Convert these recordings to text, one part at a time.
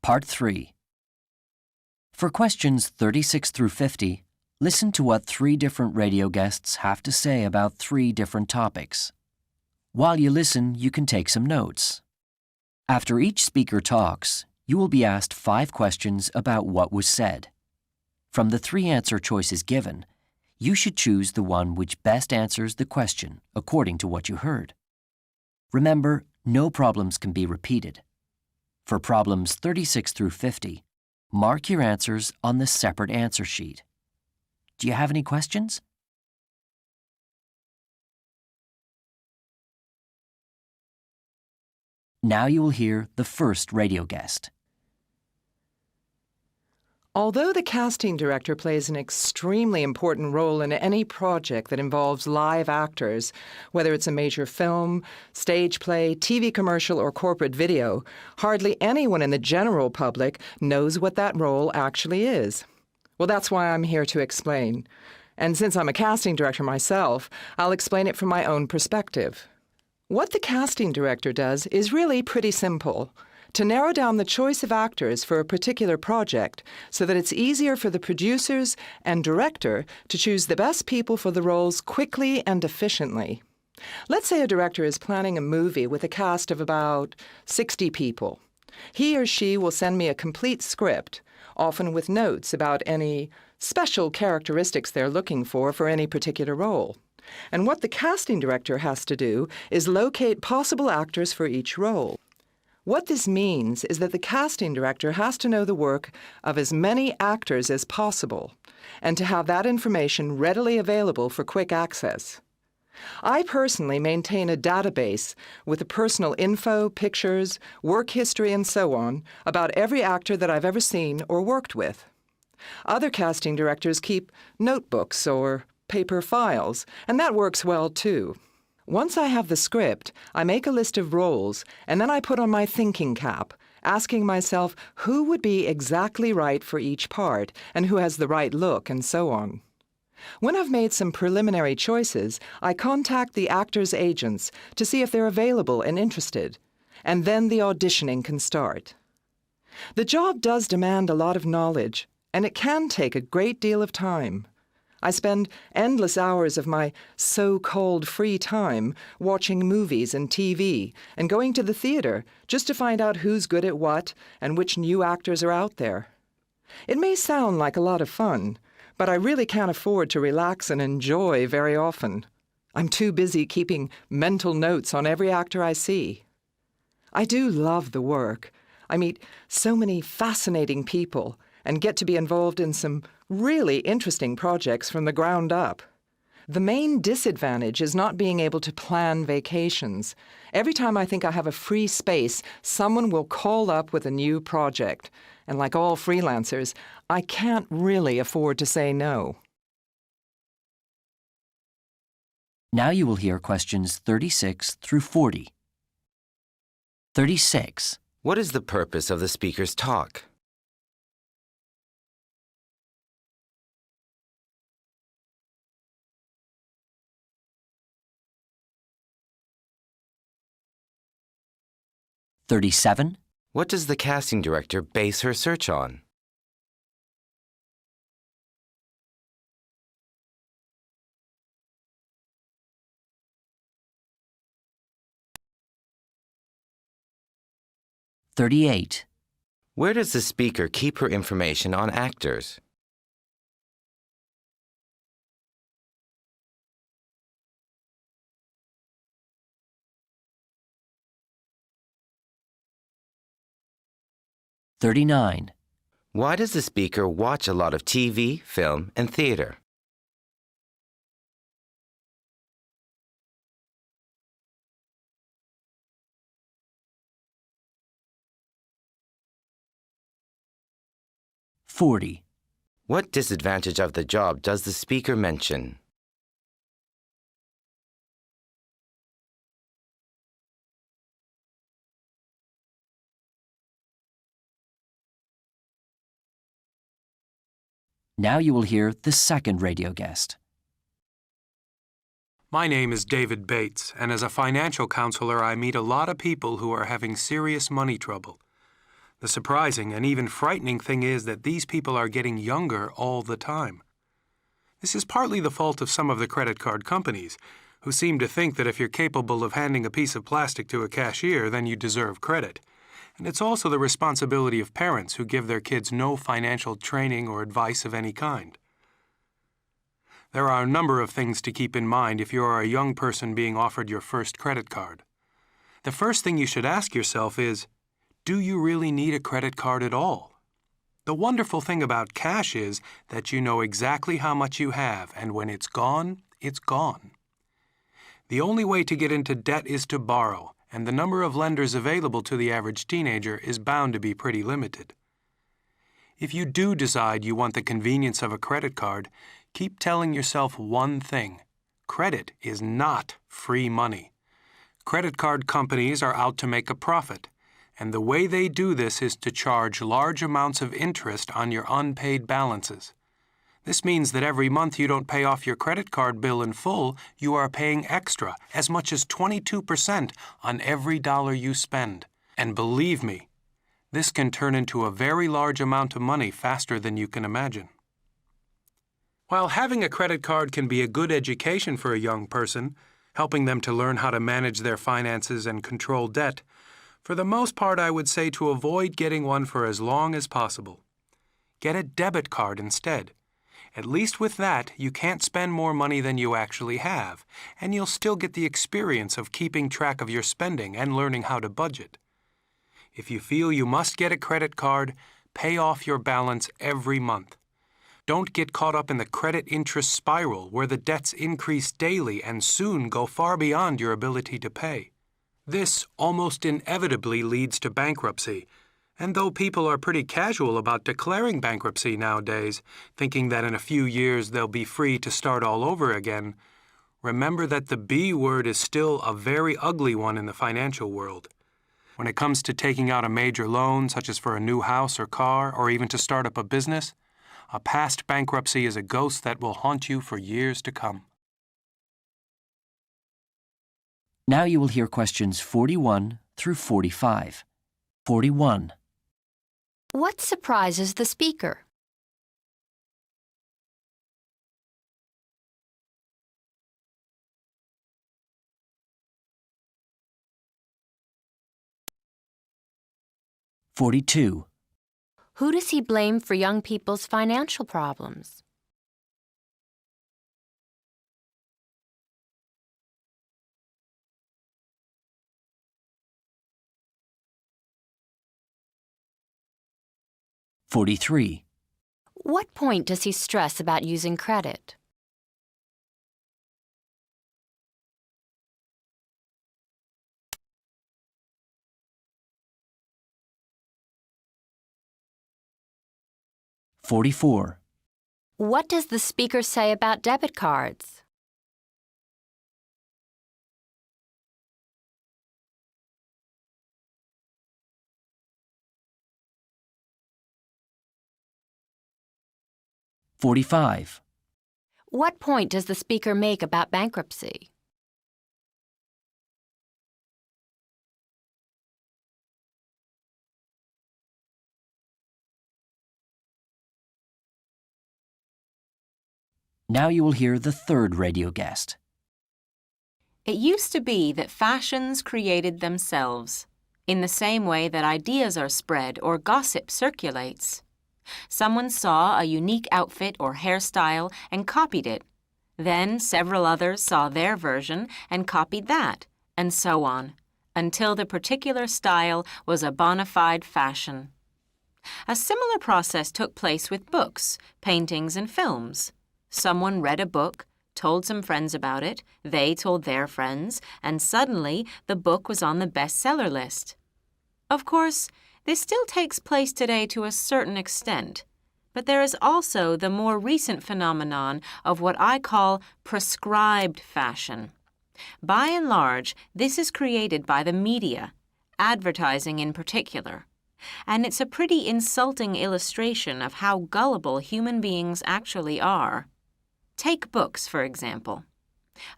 Part 3. For questions 36 through 50, listen to what 3 different radio guests have to say about 3 different topics. While you listen, you can take some notes. After each speaker talks, you will be asked 5 questions about what was said. From the 3 answer choices given, you should choose the one which best answers the question according to what you heard. Remember, no problems can be repeated. For problems 36 through 50, mark your answers on the separate answer sheet. Do you have any questions? Now you will hear the first radio guest. Although the casting director plays an extremely important role in any project that involves live actors, whether it's a major film, stage play, TV commercial, or corporate video, hardly anyone in the general public knows what that role actually is. Well, that's why I'm here to explain. And since I'm a casting director myself, I'll explain it from my own perspective. What the casting director does is really pretty simple: to narrow down the choice of actors for a particular project so that it's easier for the producers and director to choose the best people for the roles quickly and efficiently. Let's say a director is planning a movie with a cast of about 60 people. He or she will send me a complete script, often with notes about any special characteristics they're looking for any particular role. And what the casting director has to do is locate possible actors for each role. What this means is that the casting director has to know the work of as many actors as possible and to have that information readily available for quick access. I personally maintain a database with the personal info, pictures, work history, and so on about every actor that I've ever seen or worked with. Other casting directors keep notebooks or paper files, and that works well too. Once I have the script, I make a list of roles, and then I put on my thinking cap, asking myself who would be exactly right for each part and who has the right look and so on. When I've made some preliminary choices, I contact the actors' agents to see if they're available and interested, and then the auditioning can start. The job does demand a lot of knowledge, and it can take a great deal of time. I spend endless hours of my so-called free time watching movies and TV and going to the theater just to find out who's good at what and which new actors are out there. It may sound like a lot of fun, but I really can't afford to relax and enjoy very often. I'm too busy keeping mental notes on every actor I see. I do love the work. I meet so many fascinating people and get to be involved in some really interesting projects from the ground up. The main disadvantage is not being able to plan vacations. Every time I think I have a free space, someone will call up with a new project. And like all freelancers, I can't really afford to say no. Now you will hear questions 36 through 40. 36. What is the purpose of the speaker's talk? 37. What does the casting director base her search on? 38. Where does the speaker keep her information on actors? 39. Why does the speaker watch a lot of TV, film, and theater? 40. What disadvantage of the job does the speaker mention? 'Now you will hear the second radio guest. My name is David Bates, and as a financial counselor, I meet a lot of people who are having serious money trouble. The surprising and even frightening thing is that these people are getting younger all the time. This is partly the fault of some of the credit card companies, who seem to think that if you're capable of handing a piece of plastic to a cashier, then you deserve credit. And it's also the responsibility of parents who give their kids no financial training or advice of any kind. There are a number of things to keep in mind if you are a young person being offered your first credit card. The first thing you should ask yourself is, do you really need a credit card at all? The wonderful thing about cash is that you know exactly how much you have, and when it's gone, it's gone. The only way to get into debt is to borrow, and the number of lenders available to the average teenager is bound to be pretty limited. If you do decide you want the convenience of a credit card, keep telling yourself one thing: credit is not free money. Credit card companies are out to make a profit, and the way they do this is to charge large amounts of interest on your unpaid balances. This means that every month you don't pay off your credit card bill in full, you are paying extra, as much as 22% on every dollar you spend. And believe me, this can turn into a very large amount of money faster than you can imagine. While having a credit card can be a good education for a young person, helping them to learn how to manage their finances and control debt, for the most part I would say to avoid getting one for as long as possible. Get a debit card instead. At least with that, you can't spend more money than you actually have, and you'll still get the experience of keeping track of your spending and learning how to budget. If you feel you must get a credit card, pay off your balance every month. Don't get caught up in the credit interest spiral where the debts increase daily and soon go far beyond your ability to pay. This almost inevitably leads to bankruptcy, and though people are pretty casual about declaring bankruptcy nowadays, thinking that in a few years they'll be free to start all over again, remember that the B word is still a very ugly one in the financial world. When it comes to taking out a major loan, such as for a new house or car, or even to start up a business, a past bankruptcy is a ghost that will haunt you for years to come. Now you will hear questions 41 through 45. 41. What surprises the speaker? 42. Who does he blame for young people's financial problems? 43. What point does he stress about using credit? 44. What does the speaker say about debit cards? 45. What point does the speaker make about bankruptcy? 'Now you will hear the third radio guest. It used to be that fashions created themselves, in the same way that ideas are spread or gossip circulates. Someone saw a unique outfit or hairstyle and copied it. Then several others saw their version and copied that, and so on, until the particular style was a bona fide fashion. A similar process took place with books, paintings, and films. Someone read a book, told some friends about it, they told their friends, and suddenly the book was on the bestseller list. Of course, this still takes place today to a certain extent, but there is also the more recent phenomenon of what I call prescribed fashion. By and large, this is created by the media, advertising in particular, and it's a pretty insulting illustration of how gullible human beings actually are. Take books, for example.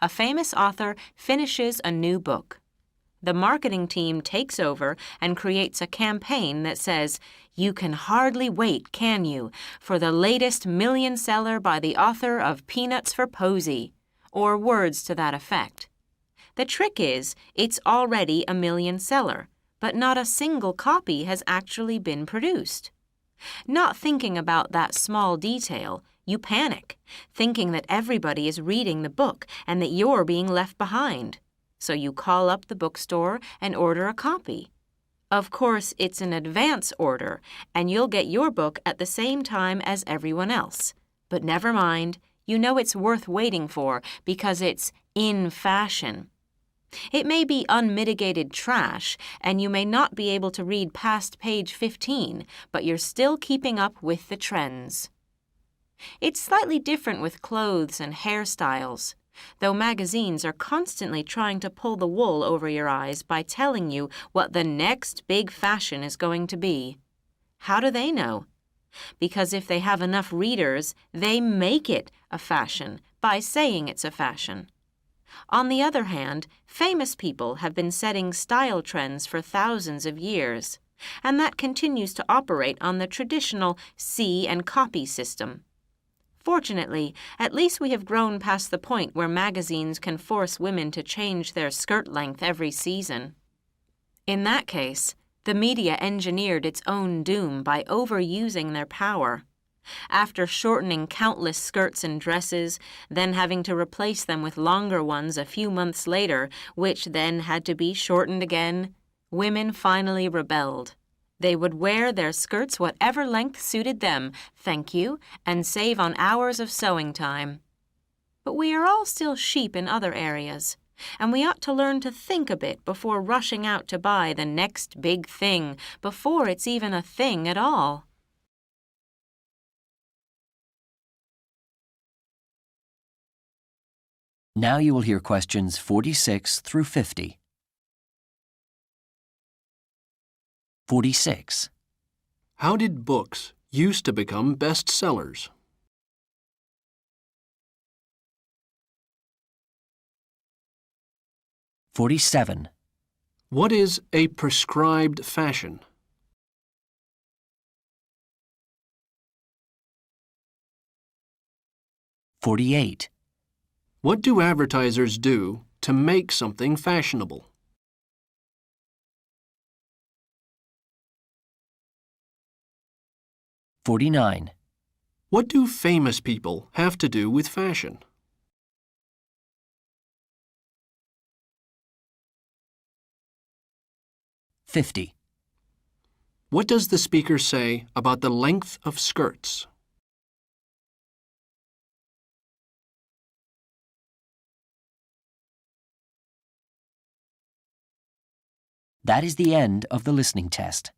A famous author finishes a new book. The marketing team takes over and creates a campaign that says, "You can hardly wait, can you, for the latest million seller by the author of Peanuts for Posy," or words to that effect. The trick is, it's already a million seller, but not a single copy has actually been produced. Not thinking about that small detail, you panic, thinking that everybody is reading the book and that you're being left behind. So you call up the bookstore and order a copy. Of course, it's an advance order, and you'll get your book at the same time as everyone else. But never mind, you know it's worth waiting for because it's in fashion. It may be unmitigated trash, and you may not be able to read past page 15, but you're still keeping up with the trends. It's slightly different with clothes and hairstyles, though magazines are constantly trying to pull the wool over your eyes by telling you what the next big fashion is going to be. How do they know? Because if they have enough readers, they make it a fashion by saying it's a fashion. On the other hand, famous people have been setting style trends for thousands of years, and that continues to operate on the traditional see and copy system. Fortunately, at least we have grown past the point where magazines can force women to change their skirt length every season. In that case, the media engineered its own doom by overusing their power. After shortening countless skirts and dresses, then having to replace them with longer ones a few months later, which then had to be shortened again, women finally rebelled. They would wear their skirts whatever length suited them, thank you, and save on hours of sewing time. But we are all still sheep in other areas, and we ought to learn to think a bit before rushing out to buy the next big thing, before it's even a thing at all. Now you will hear questions 46 through 50. 46. How did books used to become bestsellers? 47. What is a prescribed fashion? 48. What do advertisers do to make something fashionable? 49. What do famous people have to do with fashion? 50. What does the speaker say about the length of skirts? 'That is the end of the listening test.